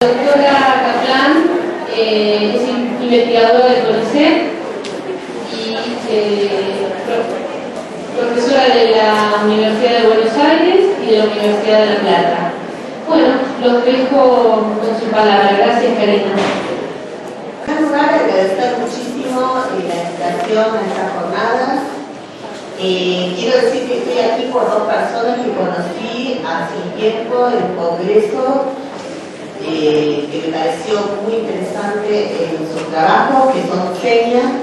La doctora Kaplan es investigadora del CONICET y profesora de la Universidad de Buenos Aires y de la Universidad de La Plata. Bueno, los dejo con su palabra. Gracias, Karina. En primer lugar, agradecer muchísimo la invitación a esta jornada. Quiero decir que estoy aquí por dos personas que conocí hace un tiempo en un congreso que me pareció muy interesante en su trabajo, que son Xenia,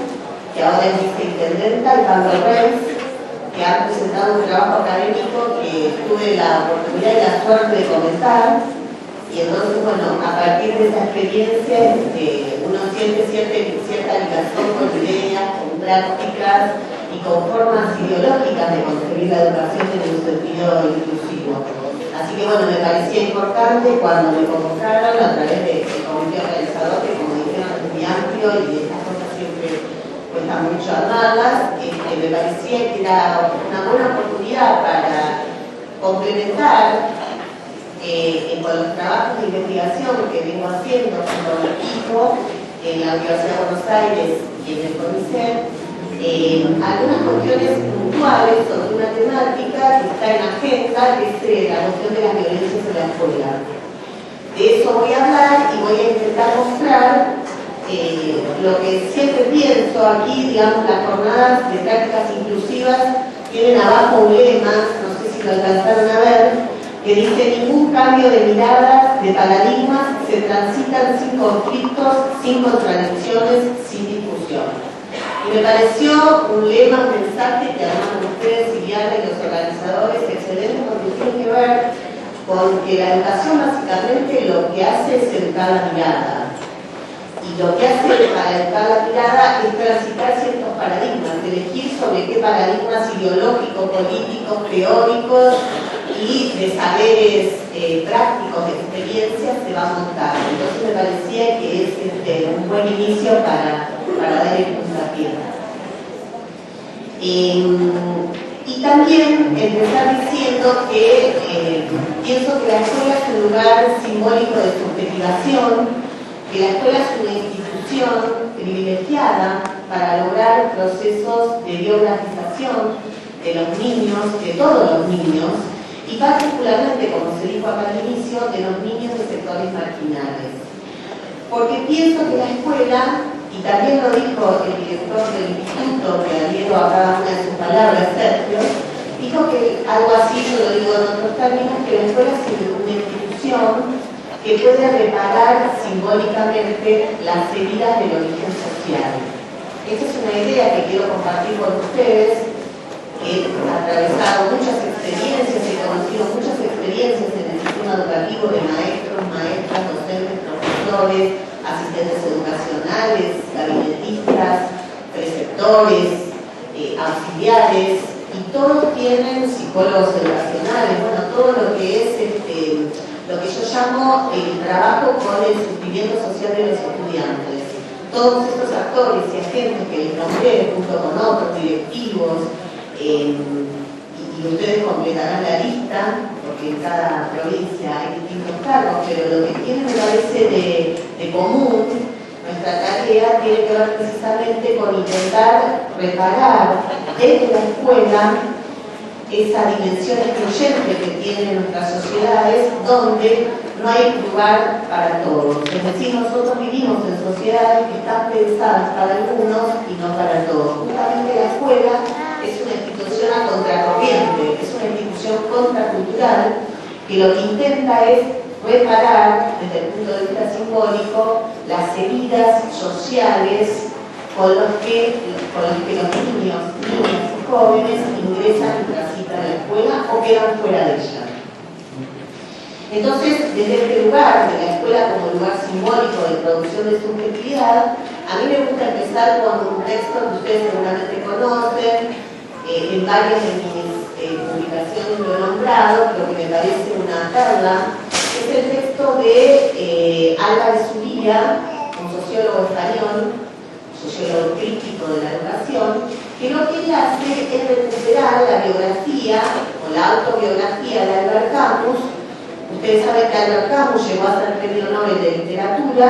que ahora es viceintendenta, y Pablo Reis, que han presentado un trabajo académico que tuve la oportunidad y la suerte de comentar. Y entonces, bueno, a partir de esa experiencia uno siente cierta ligación con ideas, con prácticas y con formas ideológicas de concebir la educación en un sentido inclusivo. Así que bueno, me parecía importante cuando me convocaron a través del comité organizador, que como dijeron es muy amplio y estas cosas siempre cuesta mucho armarlas, me parecía que era una buena oportunidad para complementar con los trabajos de investigación que vengo haciendo junto a mi equipo en la Universidad de Buenos Aires y en el CONICET, algunas cuestiones puntuales sobre una temática que está en agenda, que es la cuestión de las violencias en la escuela. De eso voy a hablar y voy a intentar mostrar lo que siempre pienso aquí. Digamos, las jornadas de prácticas inclusivas tienen abajo un lema, no sé si lo alcanzaron a ver, que dice: ningún cambio de miradas, de paradigmas, se transitan sin conflictos, sin contradicciones, sin discusión. Y me pareció un lema, un mensaje que además ustedes, Siliana y los organizadores, excelente, porque tiene que ver con que la educación básicamente lo que hace es educar la mirada. Y lo que hace para educar la mirada es transitar ciertos paradigmas, elegir sobre qué paradigmas ideológicos, políticos, teóricos y de saberes prácticos, de experiencias se va a montar. Entonces me parecía que es un buen inicio para dar el puntapié. Y también empezar diciendo que pienso que la escuela es un lugar simbólico de subjetivación, que la escuela es una institución privilegiada para lograr procesos de biografización de los niños, de todos los niños, y particularmente, como se dijo acá al inicio, de los niños de sectores marginales. Porque pienso que la escuela, y también lo dijo el director del instituto, que adhiero a cada una de sus palabras, Sergio, dijo que algo así, yo lo digo en otros términos, que la escuela es una institución que puede reparar simbólicamente las heridas del origen social. Esa es una idea que quiero compartir con ustedes, que he atravesado muchas experiencias, he conocido muchas experiencias en el sistema educativo de maestros, maestras, docentes, profesores, asistentes educacionales, gabinetistas, preceptores, auxiliares, y todos tienen psicólogos educacionales, bueno, todo lo que es lo que yo llamo el trabajo con el sufrimiento social de los estudiantes. Todos estos actores y agentes que les nombré junto con otros directivos, y ustedes completarán la lista, porque en cada provincia hay distintos cargos, pero lo que tiene, me parece, de común, nuestra tarea tiene que ver precisamente con intentar reparar desde la escuela esa dimensión excluyente que tienen nuestras sociedades, donde no hay lugar para todos. Es decir, nosotros vivimos en sociedades que están pensadas para algunos y no para todos. Justamente la escuela es una institución a contracorriente, es una institución contracultural que lo que intenta es reparar, desde el punto de vista simbólico, las heridas sociales con los que los niños, niñas y jóvenes ingresan y transitan a la escuela o quedan fuera de ella. Entonces, desde este lugar, de la escuela como lugar simbólico de producción de subjetividad, a mí me gusta empezar con un texto que ustedes seguramente conocen, en varias de mis publicaciones lo he nombrado, pero que me parece una perla. Es el texto de Álvarez Uría, un sociólogo español, sociólogo crítico de la educación, que lo que él hace es recuperar la biografía o la autobiografía de Albert Camus, Ustedes saben que Albert Camus llegó a ser premio Nobel de Literatura,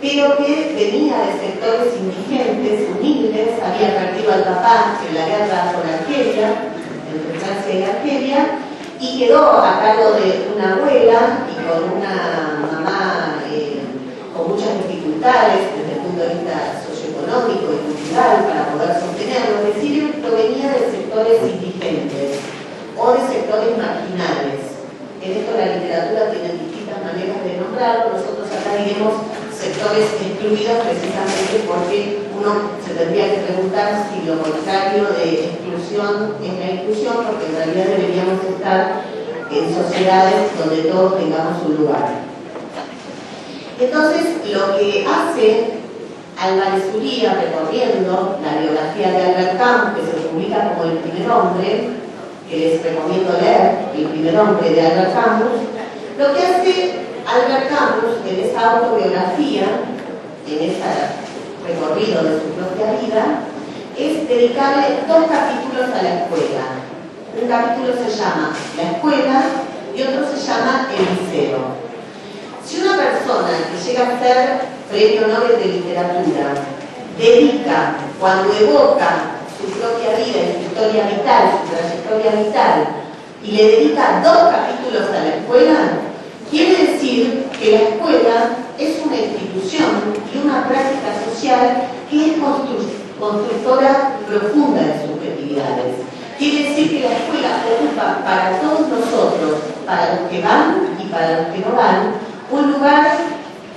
pero que venía de sectores indigentes, humildes, había perdido al papá en la guerra por Argelia, entre Francia y Argelia, y quedó a cargo de una abuela y con una mamá con muchas dificultades desde el punto de vista socioeconómico y cultural para poder sostenerlo. Es decir, él provenía de sectores indigentes o de sectores marginales. En esto la literatura tiene distintas maneras de nombrarlo. Nosotros acá diremos sectores excluidos precisamente porque uno se tendría que preguntar si lo contrario de exclusión es la inclusión, porque en realidad deberíamos estar en sociedades donde todos tengamos un lugar. Entonces, lo que hace Álvarez Uría, recorriendo la biografía de Albert Camus, que se publica como El primer hombre, que les recomiendo leer, El primer hombre de Albert Camus, lo que hace Albert Camus en esa autobiografía, en ese recorrido de su propia vida, es dedicarle 2 capítulos a la escuela. Un capítulo se llama La escuela y otro se llama El liceo. Si una persona que llega a ser premio Nobel de Literatura dedica, cuando evoca su propia vida, su historia vital, su trayectoria vital, y le dedica 2 capítulos a la escuela, quiere decir que la escuela es una institución y una práctica social que es constructora profunda de subjetividades. Quiere decir que la escuela ocupa para todos nosotros, para los que van y para los que no van, un lugar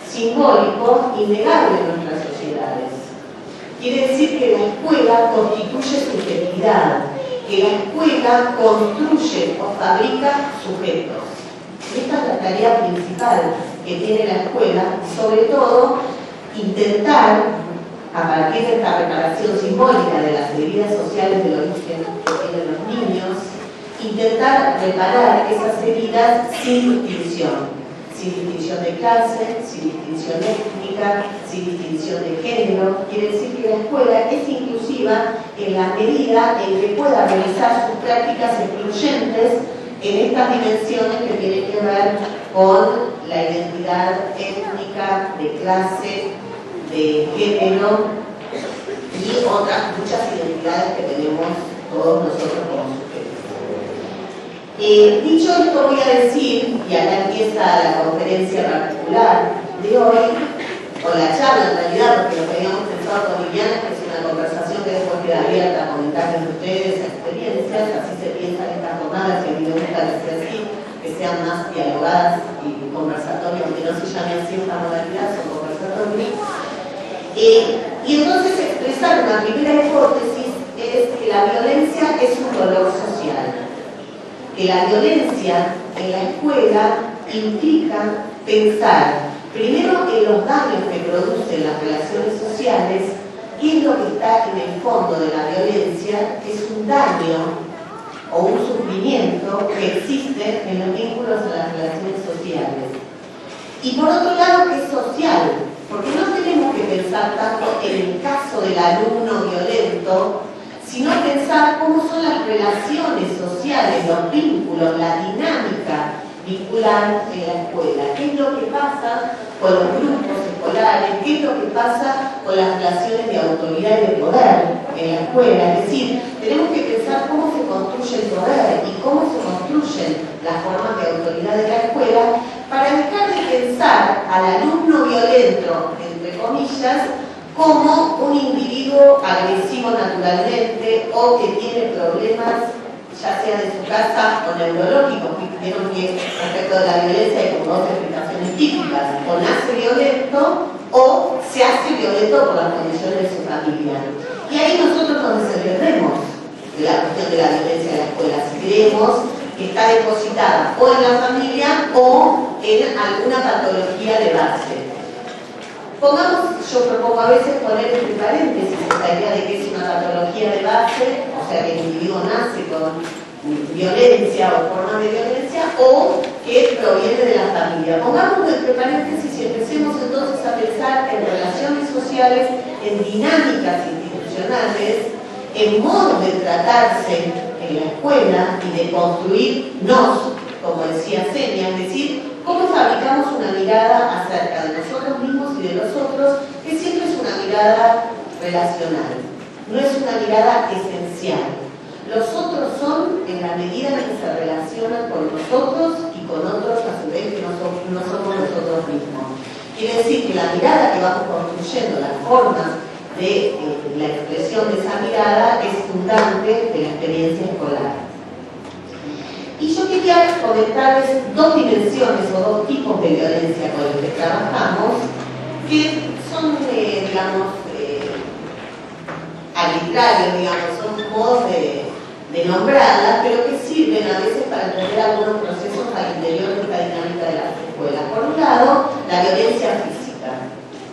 simbólico innegable en nuestras sociedades. Quiere decir que la escuela constituye subjetividad, que la escuela construye o fabrica sujetos. Esta es la tarea principal que tiene la escuela, sobre todo intentar, a partir de esta reparación simbólica de las heridas sociales del origen que tienen los niños, intentar reparar esas heridas sin distinción de clase, sin distinción étnica, sin distinción de género. Quiere decir que la escuela es inclusiva en la medida en que pueda realizar sus prácticas excluyentes en estas dimensiones que tienen que ver con la identidad étnica, de clase, de género y otras muchas identidades que tenemos todos nosotros como sujetos. Dicho esto, voy a decir, y acá empieza la conferencia particular de hoy, o la charla en realidad, porque lo que habíamos pensado con Liliana, que es una conversación que después queda abierta a comentarles de ustedes, a experiencias, así se piensan estas jornadas, que a mí me gusta que sea así, que sean más dialogadas y conversatorios, aunque no se llame así esta modalidad, son conversatorios. Y entonces expresar una primera hipótesis es que la violencia es un dolor social. Que la violencia en la escuela implica pensar primero en los daños que producen las relaciones sociales, qué es lo que está en el fondo de la violencia, es un daño o un sufrimiento que existe en los vínculos de las relaciones sociales. Y por otro lado, que es social, porque no tenemos que pensar tanto en el caso del alumno violento, sino pensar cómo son las relaciones sociales, los vínculos, la dinámica vincular en la escuela. ¿Qué es lo que pasa con los grupos escolares? ¿Qué es lo que pasa con las relaciones de autoridad y de poder en la escuela? Es decir, tenemos que pensar cómo se construye el poder y cómo se construyen las formas de autoridad de la escuela para dejar de pensar al alumno violento, entre comillas, como un individuo agresivo naturalmente o que tiene problemas, ya sea de su casa o neurológicos. Vieron que respecto de la violencia hay como 2 explicaciones típicas: o nace violento o se hace violento por las condiciones de su familia. Y ahí nosotros nos desenvolvemos de la cuestión de la violencia en la escuela, si creemos que está depositada o en la familia o en alguna patología de base. Yo propongo a veces poner entre paréntesis esta idea de que es una patología de base, o sea que el individuo nace con violencia o formas de violencia, o que proviene de la familia. Pongamos entre paréntesis y empecemos entonces a pensar en relaciones sociales, en dinámicas institucionales, en modos de tratarse en la escuela y de construirnos como decía Senia, es decir, cómo fabricamos una mirada acerca de nosotros mismos y de los otros, que siempre es una mirada relacional, no es una mirada esencial. Los otros son en la medida en que se relacionan con nosotros y con otros a su vez que no somos nosotros mismos. Quiere decir que la mirada que vamos construyendo, la forma de la expresión de esa mirada es fundante de la experiencia escolar. Y yo quería comentarles dos dimensiones o dos tipos de violencia con los que trabajamos, que son, digamos, arbitrarios, digamos, son modos de nombrarlas, pero que sirven a veces para entender algunos procesos al interior de esta dinámica de las escuelas. Por un lado, la violencia física.